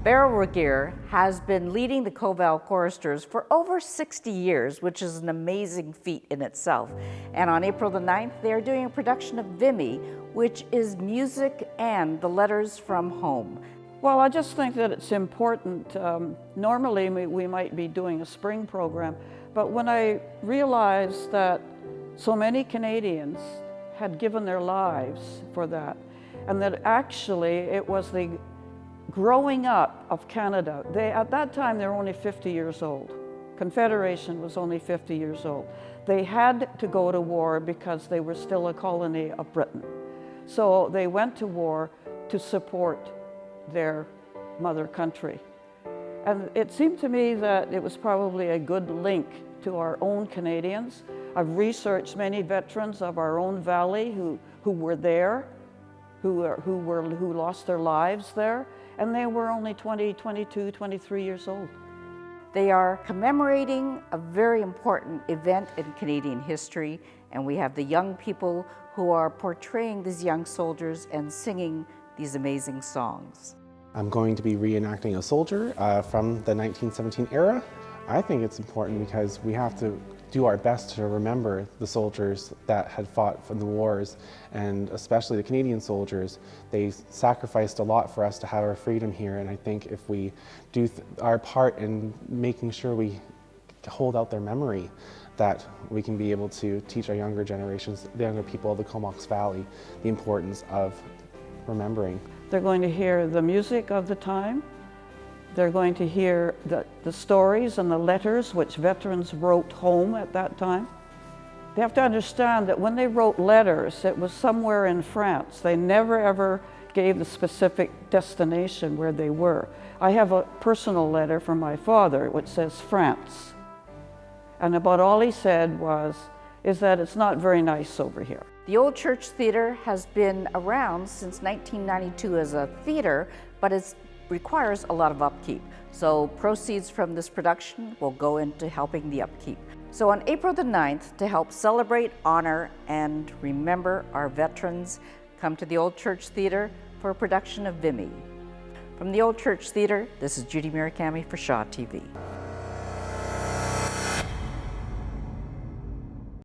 Beryl Regier has been leading the Koval choristers for over 60 years, which is an amazing feat in itself. And on April the 9th, they are doing a production of VIMY, which is music and the letters from home. Well, I just think that it's important. Normally we might be doing a spring program, but when I realized that so many Canadians had given their lives for that, and that actually it was the growing up of Canada. At that time, they were only 50 years old. Confederation was only 50 years old. They had to go to war because they were still a colony of Britain. So they went to war to support their mother country. And it seemed to me that it was probably a good link to our own Canadians. I've researched many veterans of our own valley who were there, who lost their lives there, and they were only 20, 22, 23 years old. They are commemorating a very important event in Canadian history, and we have the young people who are portraying these young soldiers and singing these amazing songs. I'm going to be reenacting a soldier from the 1917 era. I think it's important because we have to do our best to remember the soldiers that had fought for the wars, and especially the Canadian soldiers. They sacrificed a lot for us to have our freedom here, and I think if we do our part in making sure we hold out their memory, that we can be able to teach our younger generations, the younger people of the Comox Valley, the importance of remembering. They're going to hear the music of the time. They're going to hear the stories and the letters which veterans wrote home at that time. They have to understand that when they wrote letters, it was somewhere in France. They never ever gave the specific destination where they were. I have a personal letter from my father which says France. And about all he said is that it's not very nice over here. The Old Church Theatre has been around since 1992 as a theatre, but it requires a lot of upkeep. So proceeds from this production will go into helping the upkeep. So on April the 9th, to help celebrate, honor, and remember our veterans, come to the Old Church Theatre for a production of VIMY. From the Old Church Theatre, this is Judy Murakami for Shaw TV.